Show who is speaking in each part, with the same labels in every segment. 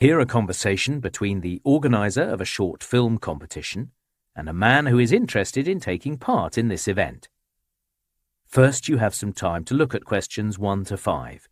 Speaker 1: Hear a conversation between the organiser of a short film competition and a man who is interested in taking part in this event. First, you have some time to look at questions 1 to 5.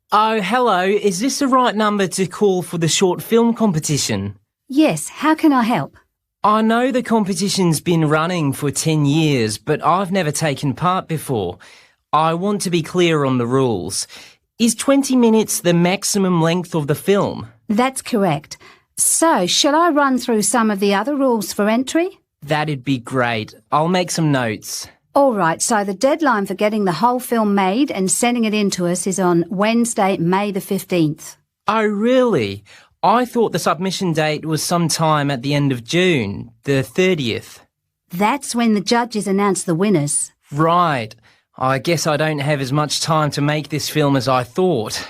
Speaker 2: Oh, hello. Is this the right number to call for the short film competition?
Speaker 3: Yes, how can I help?
Speaker 2: I know the competition's been running for 10 years, but I've never taken part before. I want to be clear on the rules. Is 20 minutes the maximum length of the film?
Speaker 3: That's correct. So, shall I run through some of the other rules for entry?
Speaker 2: That'd be great. I'll make some notes.
Speaker 3: All right, so the deadline for getting the whole film made and sending it in to us is on Wednesday, May the 15th.
Speaker 2: Oh, really? I thought the submission date was sometime at the end of June, the 30th.
Speaker 3: That's when the judges announce the winners.
Speaker 2: Right. I guess I don't have as much time to make this film as I thought.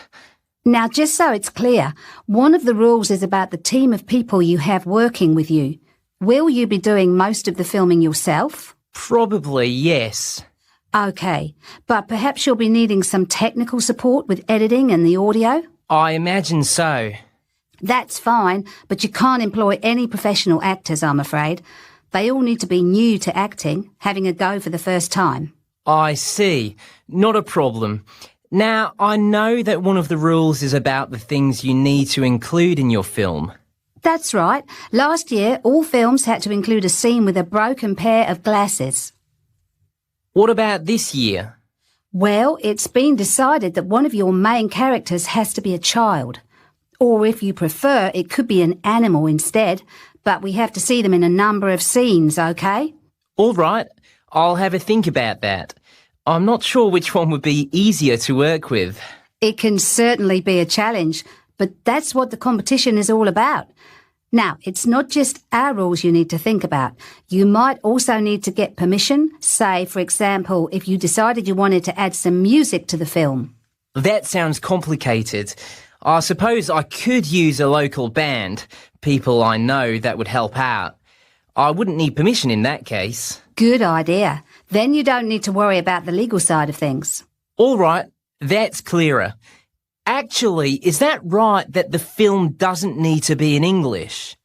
Speaker 3: Now, just so it's clear, one of the rules is about the team of people you have working with you. Will you be doing most of the filming yourself?
Speaker 2: Probably, yes.
Speaker 3: OK, but perhaps you'll be needing some technical support with editing and the audio?
Speaker 2: I imagine so.
Speaker 3: That's fine, but you can't employ any professional actors, I'm afraid. They all need to be new to acting, having a go for the first time.
Speaker 2: I see. Not a problem. Now, I know that one of the rules is about the things you need to include in your film.
Speaker 3: That's right. Last year, all films had to include a scene with a broken pair of glasses.
Speaker 2: What about this year?
Speaker 3: Well, it's been decided that one of your main characters has to be a child. Or if you prefer, it could be an animal instead, but we have to see them in a number of scenes, OK?
Speaker 2: All right. I'll have a think about that. I'm not sure which one would be easier to work with.
Speaker 3: It can certainly be a challenge, but that's what the competition is all about. Now, it's not just our rules you need to think about. You might also need to get permission, say, for example, if you decided you wanted to add some music to the film.
Speaker 2: That sounds complicated. I suppose I could use a local band, people I know that would help out. I wouldn't need permission in that case.
Speaker 3: Good idea. Then you don't need to worry about the legal side of things.
Speaker 2: All right, that's clearer. Actually, is that right that the film doesn't need to be in English?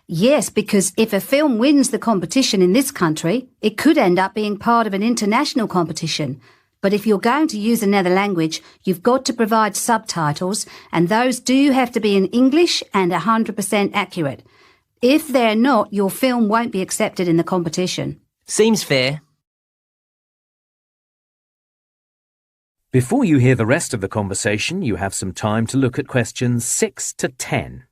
Speaker 3: Yes, because if a film wins the competition in this country, it could end up being part of an international competition. But if you're going to use another language, you've got to provide subtitles, and those do have to be in English and 100% accurate. If they're not, your film won't be accepted in the competition.
Speaker 2: Seems fair.
Speaker 1: Before you hear the rest of the conversation, you have some time to look at questions 6 to 10.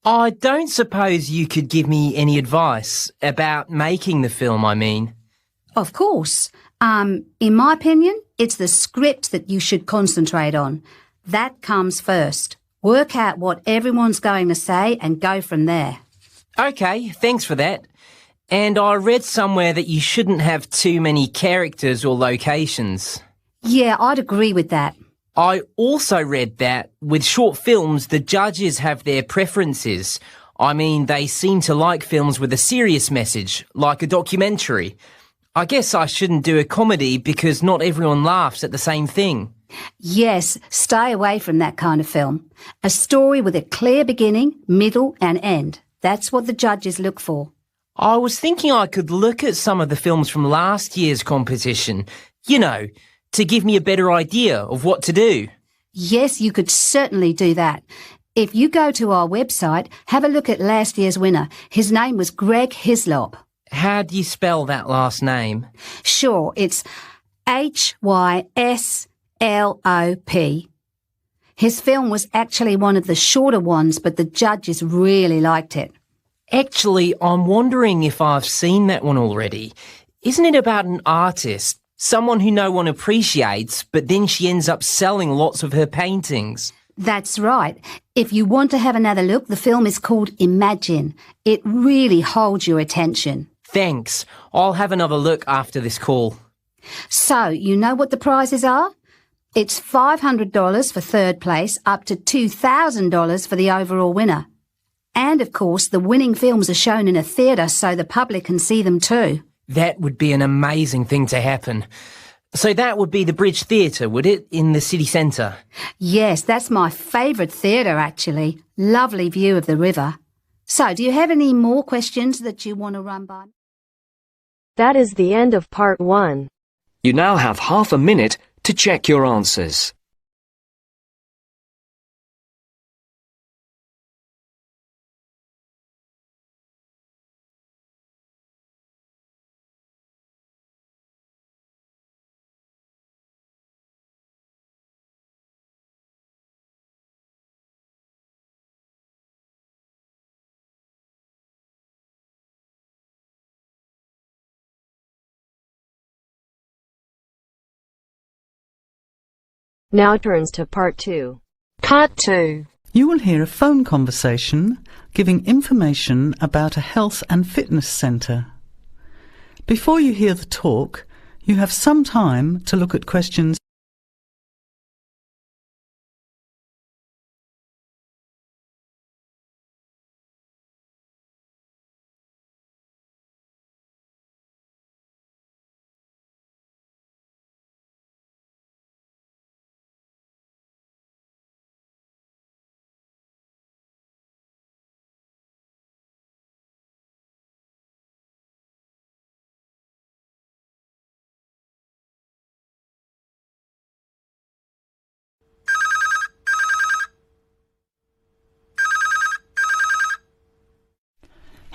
Speaker 2: I don't suppose you could give me any advice about making the film, I mean.
Speaker 3: Of course. In my opinion, it's the script that you should concentrate on. That comes first. Work out what everyone's going to say and go from there.
Speaker 2: OK, thanks for that. And I read somewhere that you shouldn't have too many characters or locations.
Speaker 3: Yeah, I'd agree with that.
Speaker 2: I also read that with short films, the judges have their preferences. I mean, they seem to like films with a serious message, like a documentary. I guess I shouldn't do a comedy because not everyone laughs at the same thing.
Speaker 3: Yes, stay away from that kind of film. A story with a clear beginning, middle and end. That's what the judges look for.
Speaker 2: I was thinking I could look at some of the films from last year's competition. You know, to give me a better idea of what to do?
Speaker 3: Yes, you could certainly do that. If you go to our website, have a look at last year's winner. His name was Greg Hislop.
Speaker 2: How do you spell that last name?
Speaker 3: Sure, it's Hyslop. His film was actually one of the shorter ones, but the judges really liked it.
Speaker 2: Actually, I'm wondering if I've seen that one already. Isn't it about an artist, someone who no one appreciates, but then she ends up selling lots of her paintings?
Speaker 3: That's right. If you want to have another look, the film is called Imagine. It really holds your attention.
Speaker 2: Thanks. I'll have another look after this call.
Speaker 3: So, you know what the prizes are? It's $500 for third place, up to $2,000 for the overall winner. And, of course, the winning films are shown in a theatre so the public can see them too.
Speaker 2: That would be an amazing thing to happen. So that would be the Bridge Theatre, would it, in the city centre?
Speaker 3: Yes, that's my favourite theatre, actually. Lovely view of the river. So, do you have any more questions that you want to run by?
Speaker 4: That is the end of part 1.
Speaker 5: You now have half a minute to check your answers.
Speaker 4: Now turns to part 2.
Speaker 6: Part 2.
Speaker 7: You will hear a phone conversation giving information about a health and fitness centre. Before you hear the talk, you have some time to look at questions.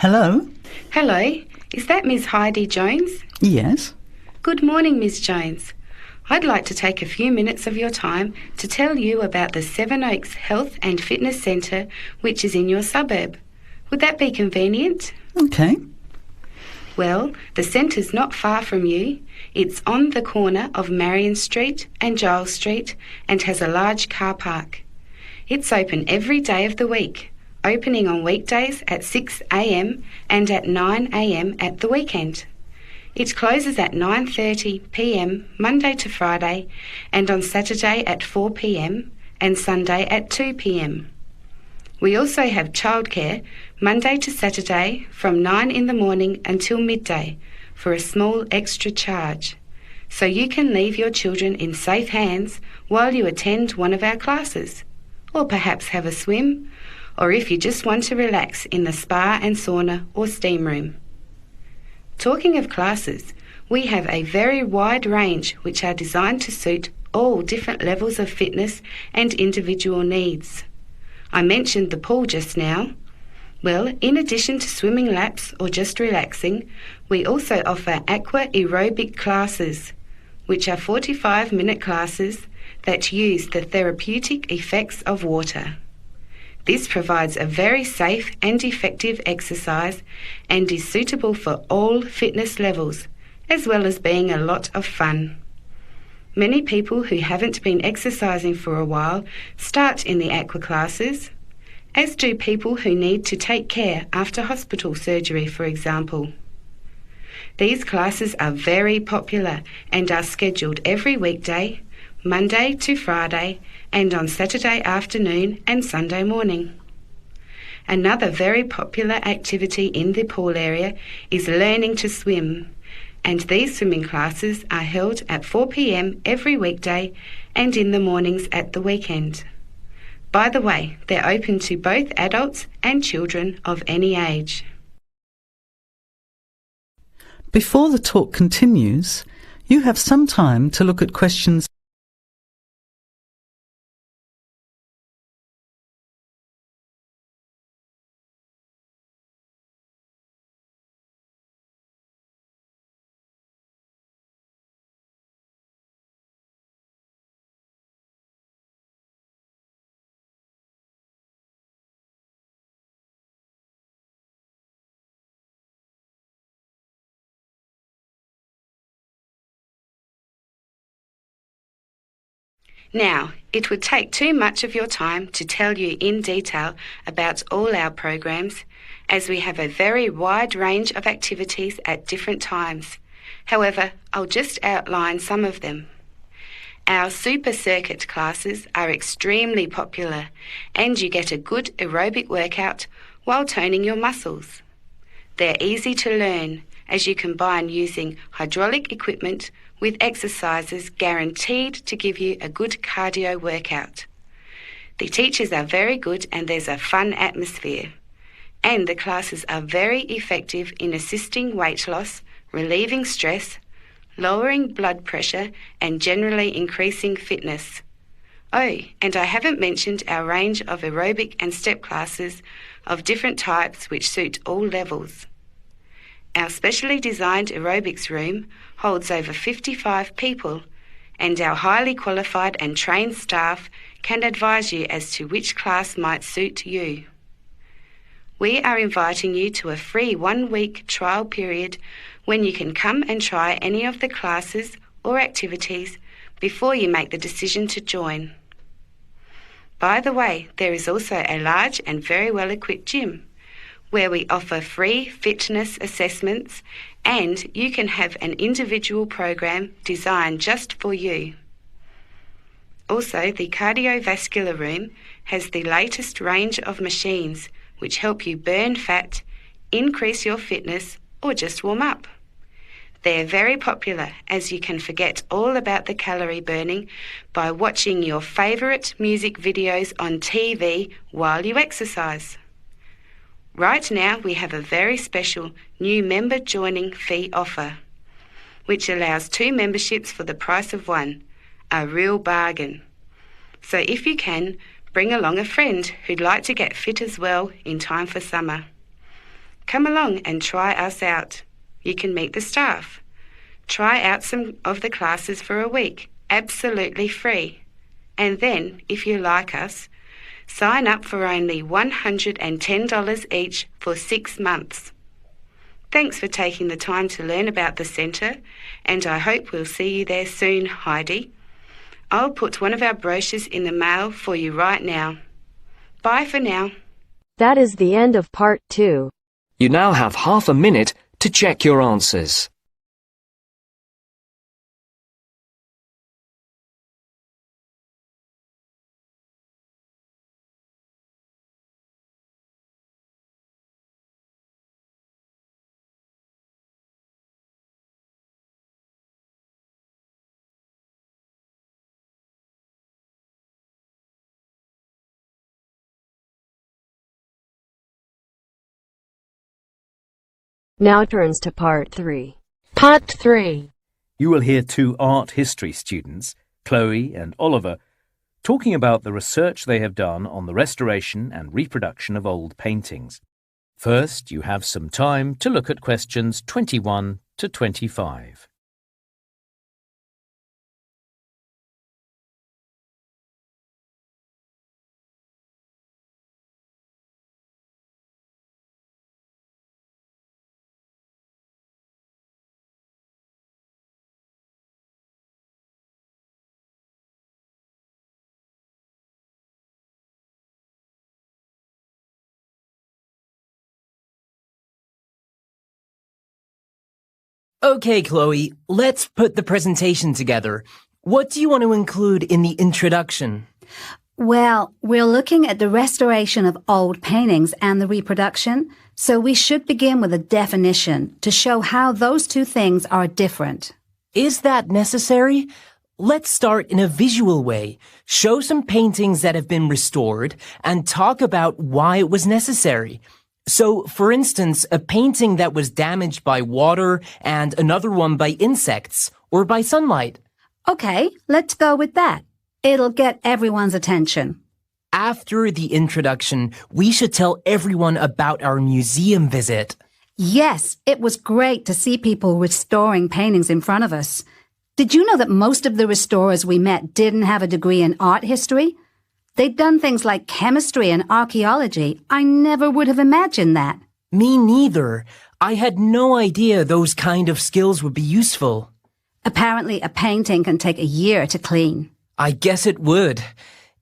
Speaker 7: Hello?
Speaker 8: Hello, is that Miss Heidi Jones?
Speaker 7: Yes?
Speaker 8: Good morning, Miss Jones. I'd like to take a few minutes of your time to tell you about the Seven Oaks Health and Fitness Centre, which is in your suburb. Would that be convenient?
Speaker 7: Okay.
Speaker 8: Well, the centre's not far from you. It's on the corner of Marion Street and Giles Street and has a large car park. It's open every day of the week, opening on weekdays at 6 a.m. and at 9 a.m. at the weekend. It closes at 9:30 p.m. Monday to Friday and on Saturday at 4 p.m. and Sunday at 2 p.m. We also have childcare Monday to Saturday from 9 in the morning until midday for a small extra charge, so you can leave your children in safe hands while you attend one of our classes, or perhaps have a swim, or if you just want to relax in the spa and sauna or steam room. Talking of classes, we have a very wide range which are designed to suit all different levels of fitness and individual needs. I mentioned the pool just now. Well, in addition to swimming laps or just relaxing, we also offer aqua aerobic classes, which are 45-minute classes that use the therapeutic effects of water. This provides a very safe and effective exercise and is suitable for all fitness levels, as well as being a lot of fun. Many people who haven't been exercising for a while start in the aqua classes, as do people who need to take care after hospital surgery, for example. These classes are very popular and are scheduled every weekday, Monday to Friday, and on Saturday afternoon and Sunday morning. Another very popular activity in the pool area is learning to swim, and these swimming classes are held at 4 p.m. every weekday and in the mornings at the weekend. By the way, they're open to both adults and children of any age.
Speaker 7: Before the talk continues, You have some time to look at questions.
Speaker 8: Now, it would take too much of your time to tell you in detail about all our programs, as we have a very wide range of activities at different times. However, I'll just outline some of them. Our super circuit classes are extremely popular, and you get a good aerobic workout while toning your muscles. They're easy to learn, as you combine using hydraulic equipment with exercises guaranteed to give you a good cardio workout. The teachers are very good and there's a fun atmosphere. And the classes are very effective in assisting weight loss, relieving stress, lowering blood pressure and generally increasing fitness. Oh, and I haven't mentioned our range of aerobic and step classes of different types which suit all levels. Our specially designed aerobics room holds over 55 people, and our highly qualified and trained staff can advise you as to which class might suit you. We are inviting you to a free 1-week trial period when you can come and try any of the classes or activities before you make the decision to join. By the way, there is also a large and very well-equipped gym, where we offer free fitness assessments and you can have an individual program designed just for you. Also, the cardiovascular room has the latest range of machines which help you burn fat, increase your fitness, or just warm up. They're very popular, as you can forget all about the calorie burning by watching your favourite music videos on TV while you exercise. Right now, we have a very special new member joining fee offer, which allows 2 memberships for the price of 1, a real bargain. So if you can, bring along a friend who'd like to get fit as well in time for summer. Come along and try us out. You can meet the staff. Try out some of the classes for a week, absolutely free. And then, if you like us, sign up for only $110 each for 6 months. Thanks for taking the time to learn about the centre, and I hope we'll see you there soon, Heidi. I'll put one of our brochures in the mail for you right now. Bye for now.
Speaker 4: That is the end of part 2.
Speaker 5: You now have half a minute to check your answers.
Speaker 4: Now turns to part 3. Part 3.
Speaker 1: You will hear 2 art history students, Chloe and Oliver, talking about the research they have done on the restoration and reproduction of old paintings. First, you have some time to look at questions 21 to 25.
Speaker 2: Okay, Chloe, let's put the presentation together. What do you want to include in the introduction?
Speaker 3: Well, we're looking at the restoration of old paintings and the reproduction, so we should begin with a definition to show how those 2 things are different.
Speaker 2: Is that necessary? Let's start in a visual way, show some paintings that have been restored, and talk about why it was necessary. So, for instance, a painting that was damaged by water and another one by insects or by sunlight.
Speaker 3: Okay, let's go with that. It'll get everyone's attention.
Speaker 2: After the introduction, we should tell everyone about our museum visit.
Speaker 3: Yes, it was great to see people restoring paintings in front of us. Did you know that most of the restorers we met didn't have a degree in art history? They'd done things like chemistry and archaeology. I never would have imagined that.
Speaker 2: Me neither. I had no idea those kind of skills would be useful.
Speaker 3: Apparently, a painting can take a year to clean.
Speaker 2: I guess it would.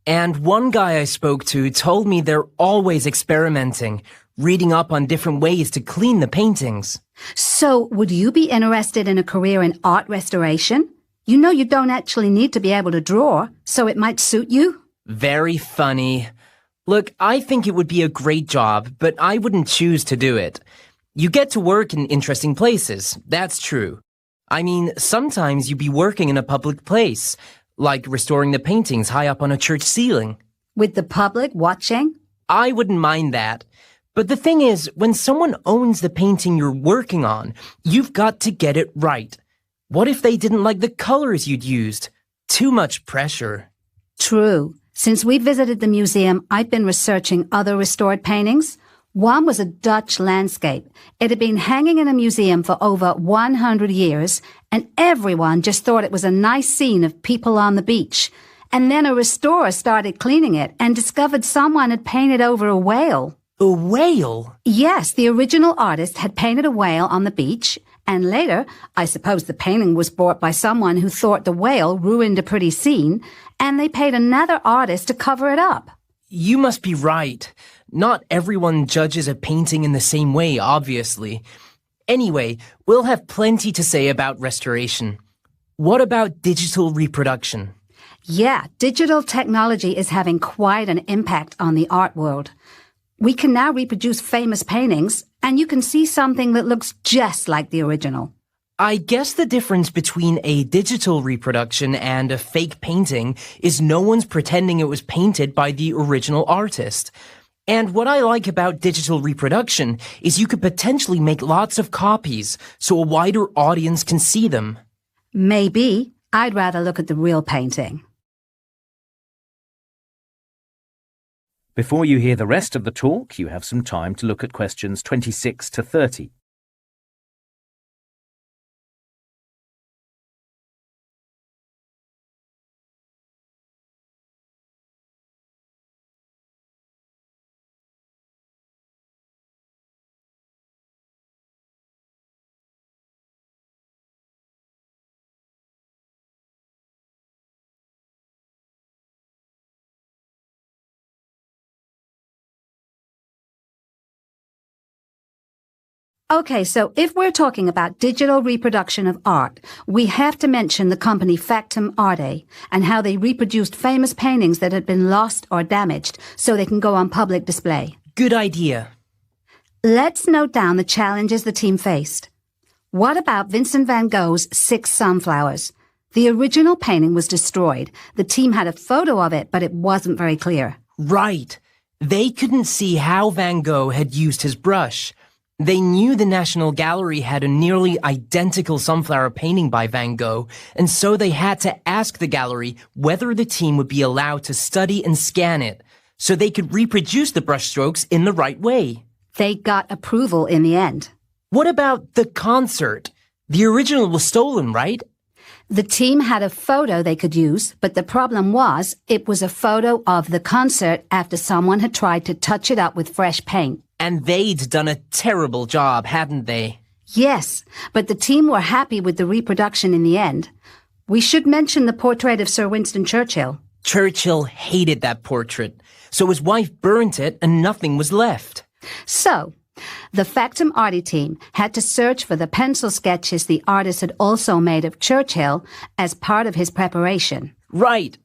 Speaker 2: And one guy I spoke to told me they're always experimenting, reading up on different ways to clean the paintings.
Speaker 3: So, would you be interested in a career in art restoration? You know you don't actually need to be able to draw, so it might suit you.
Speaker 2: Very funny. Look, I think it would be a great job, but I wouldn't choose to do it. You get to work in interesting places, that's true. I mean, sometimes you'd be working in a public place, like restoring the paintings high up on a church ceiling.
Speaker 3: With the public watching?
Speaker 2: I wouldn't mind that. But the thing is, when someone owns the painting you're working on, you've got to get it right. What if they didn't like the colors you'd used? Too much pressure.
Speaker 3: True. Since we visited the museum, I've been researching other restored paintings. One was a Dutch landscape. It had been hanging in a museum for over 100 years, and everyone just thought it was a nice scene of people on the beach. And then a restorer started cleaning it and discovered someone had painted over a whale.
Speaker 2: A whale?
Speaker 3: Yes, the original artist had painted a whale on the beach, and later, I suppose the painting was bought by someone who thought the whale ruined a pretty scene, and they paid another artist to cover it up.
Speaker 2: You must be right. Not everyone judges a painting in the same way, obviously. Anyway, we'll have plenty to say about restoration. What about digital reproduction?
Speaker 3: Yeah, digital technology is having quite an impact on the art world. We can now reproduce famous paintings, and you can see something that looks just like the original.
Speaker 2: I guess the difference between a digital reproduction and a fake painting is no one's pretending it was painted by the original artist. And what I like about digital reproduction is you could potentially make lots of copies so a wider audience can see them.
Speaker 3: Maybe. I'd rather look at the real painting.
Speaker 1: Before you hear the rest of the talk, you have some time to look at questions 26 to 30.
Speaker 3: Okay, so if we're talking about digital reproduction of art, we have to mention the company Factum Arte and how they reproduced famous paintings that had been lost or damaged so they can go on public display.
Speaker 2: Good idea.
Speaker 3: Let's note down the challenges the team faced. What about Vincent van Gogh's 6 Sunflowers? The original painting was destroyed. The team had a photo of it, but it wasn't very clear.
Speaker 2: Right. They couldn't see how Van Gogh had used his brush. They knew the National Gallery had a nearly identical sunflower painting by Van Gogh, and so they had to ask the gallery whether the team would be allowed to study and scan it, so they could reproduce the brushstrokes in the right way.
Speaker 3: They got approval in the end.
Speaker 2: What about the concert? The original was stolen, right?
Speaker 3: The team had a photo they could use, but the problem was it was a photo of the concert after someone had tried to touch it up with fresh paint.
Speaker 2: And they'd done a terrible job, hadn't they?
Speaker 3: Yes, but the team were happy with the reproduction in the end. We should mention the portrait of Sir Winston Churchill.
Speaker 2: Churchill hated that portrait, so his wife burnt it and nothing was left.
Speaker 3: So, the Factum Arte team had to search for the pencil sketches the artist had also made of Churchill as part of his preparation.
Speaker 2: Right.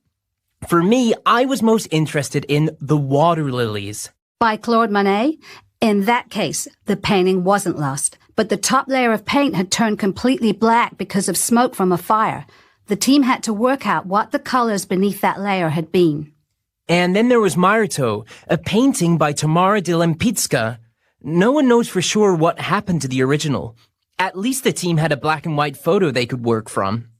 Speaker 2: For me, I was most interested in the water lilies.
Speaker 3: By Claude Monet? In that case, the painting wasn't lost, but the top layer of paint had turned completely black because of smoke from a fire. The team had to work out what the colors beneath that layer had been.
Speaker 2: And then there was Marto, a painting by Tamara de Lempicka. No one knows for sure what happened to the original. At least the team had a black and white photo they could work from.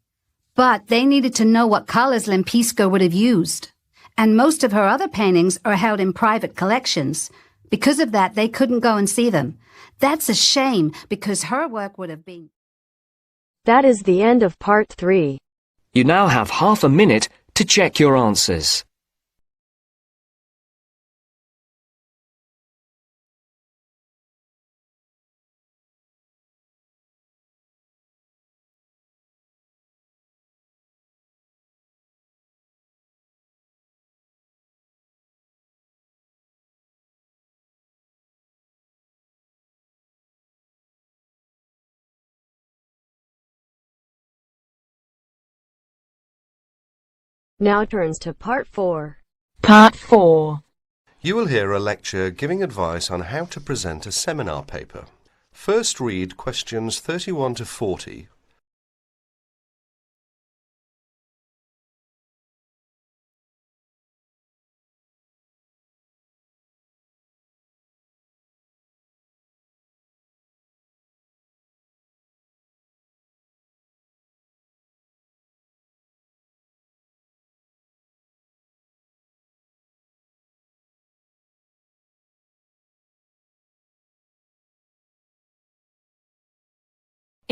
Speaker 3: But they needed to know what colours Lempisco would have used. And most of her other paintings are held in private collections. Because of that, they couldn't go and see them. That's a shame, because her work would have been...
Speaker 4: That is the end of part 3.
Speaker 5: You now have half a minute to check your answers.
Speaker 4: Now turns to part 4.
Speaker 6: Part 4.
Speaker 9: You will hear a lecture giving advice on how to present a seminar paper. First read questions 31 to 40.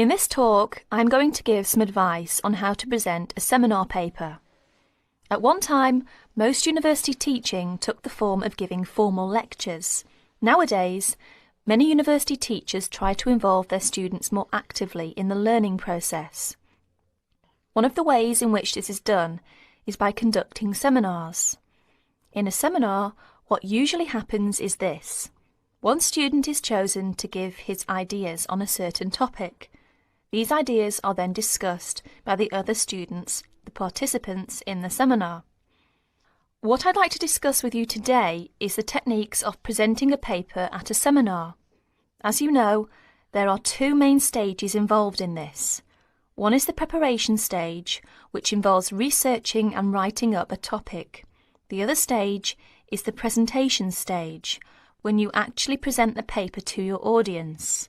Speaker 6: In this talk, I'm going to give some advice on how to present a seminar paper. At one time, most university teaching took the form of giving formal lectures. Nowadays, many university teachers try to involve their students more actively in the learning process. One of the ways in which this is done is by conducting seminars. In a seminar, what usually happens is this. One student is chosen to give his ideas on a certain topic. These ideas are then discussed by the other students, the participants in the seminar. What I'd like to discuss with you today is the techniques of presenting a paper at a seminar. As you know, there are two main stages involved in this. One is the preparation stage, which involves researching and writing up a topic. The other stage is the presentation stage, when you actually present the paper to your audience.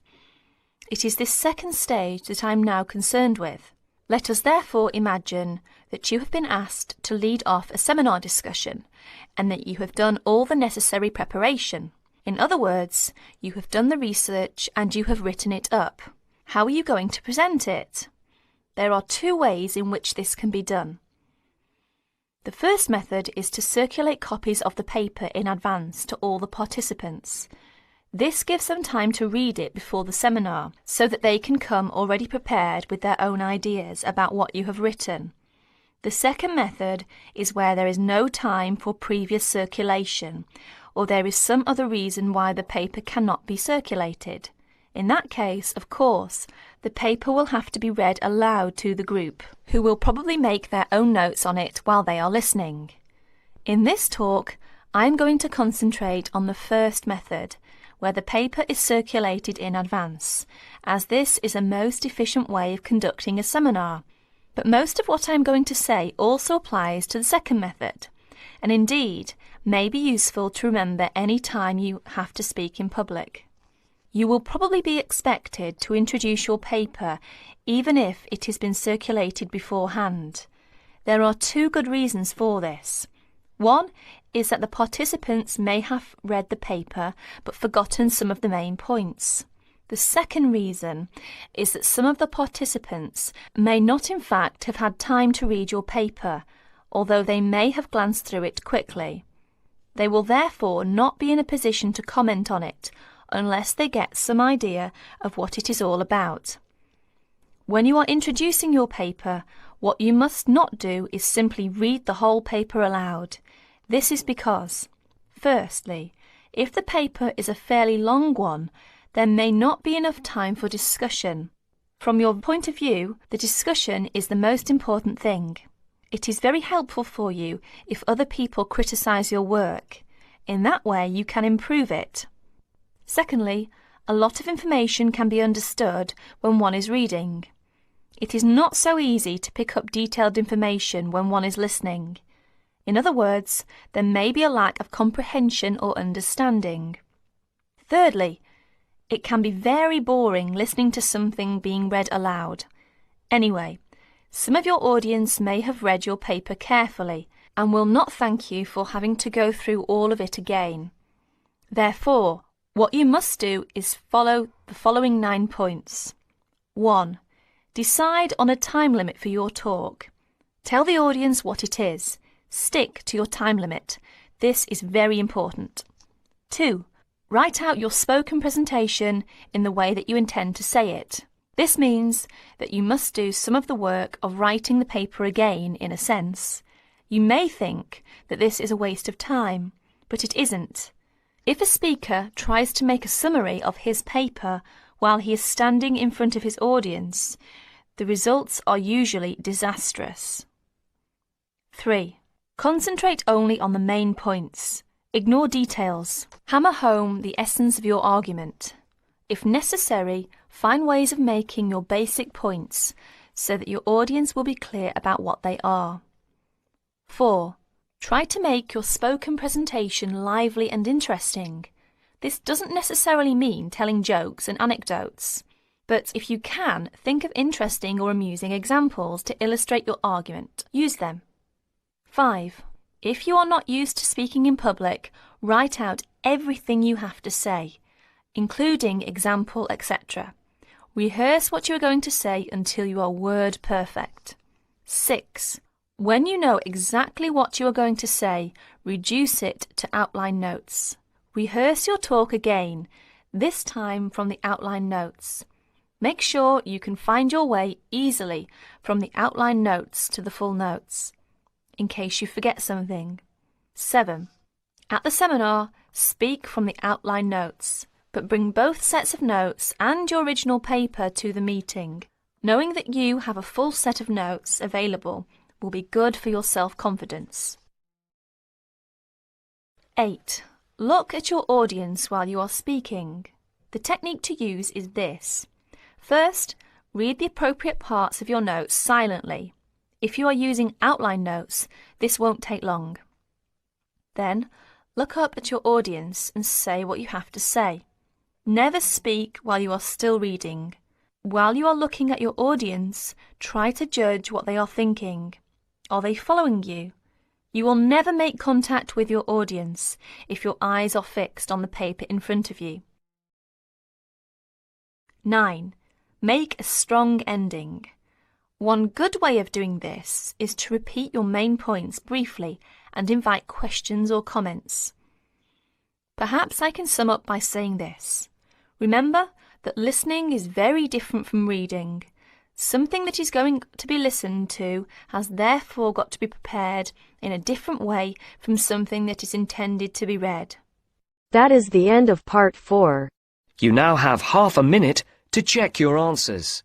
Speaker 6: It is this second stage that I am now concerned with. Let us therefore imagine that you have been asked to lead off a seminar discussion and that you have done all the necessary preparation. In other words, you have done the research and you have written it up. How are you going to present it? There are two ways in which this can be done. The first method is to circulate copies of the paper in advance to all the participants. This gives them time to read it before the seminar, so that they can come already prepared with their own ideas about what you have written. The second method is where there is no time for previous circulation, or there is some other reason why the paper cannot be circulated. In that case, of course, the paper will have to be read aloud to the group, who will probably make their own notes on it while they are listening. In this talk, I am going to concentrate on the first method, where the paper is circulated in advance, as this is a most efficient way of conducting a seminar. But most of what I am going to say also applies to the second method, and indeed may be useful to remember any time you have to speak in public. You will probably be expected to introduce your paper even if it has been circulated beforehand. There are two good reasons for this. One is that the participants may have read the paper but forgotten some of the main points. The second reason is that some of the participants may not in fact have had time to read your paper, although they may have glanced through it quickly. They will therefore not be in a position to comment on it unless they get some idea of what it is all about. When you are introducing your paper, what you must not do is simply read the whole paper aloud. This is because, firstly, if the paper is a fairly long one, there may not be enough time for discussion. From your point of view, the discussion is the most important thing. It is very helpful for you if other people criticise your work. In that way, you can improve it. Secondly, a lot of information can be understood when one is reading. It is not so easy to pick up detailed information when one is listening. In other words, there may be a lack of comprehension or understanding. Thirdly, It can be very boring listening to something being read aloud. Anyway, some of your audience may have read your paper carefully and will not thank you for having to go through all of it again. Therefore, what you must do is follow the following 9 points. 1. Decide on a time limit for your talk. Tell the audience what it is. Stick to your time limit. This is very important. 2. Write out your spoken presentation in the way that you intend to say it. This means that you must do some of the work of writing the paper again, in a sense. You may think that this is a waste of time, but it isn't. If a speaker tries to make a summary of his paper while he is standing in front of his audience, the results are usually disastrous. 3. Concentrate only on the main points. Ignore details. Hammer home the essence of your argument. If necessary, find ways of making your basic points so that your audience will be clear about what they are. 4. Try to make your spoken presentation lively and interesting. This doesn't necessarily mean telling jokes and anecdotes, but if you can, think of interesting or amusing examples to illustrate your argument. Use them. 5. If you are not used to speaking in public, write out everything you have to say, including example, etc. Rehearse what you are going to say until you are word perfect. 6. When you know exactly what you are going to say, reduce it to outline notes. Rehearse your talk again, this time from the outline notes. Make sure you can find your way easily from the outline notes to the full notes, in case you forget something. 7. At the seminar, speak from the outline notes, but bring both sets of notes and your original paper to the meeting. Knowing that you have a full set of notes available will be good for your self-confidence. 8. Look at your audience while you are speaking. The technique to use is this. First, read the appropriate parts of your notes silently. If you are using outline notes, this won't take long. Then, look up at your audience and say what you have to say. Never speak while you are still reading. While you are looking at your audience, try to judge what they are thinking. Are they following you? You will never make contact with your audience if your eyes are fixed on the paper in front of you. 9. Make a strong ending. One good way of doing this is to repeat your main points briefly and invite questions or comments. Perhaps I can sum up by saying this. Remember that listening is very different from reading. Something that is going to be listened to has therefore got to be prepared in a different way from something that is intended to be read.
Speaker 4: That is the end of part 4.
Speaker 5: You now have half a minute to check your answers.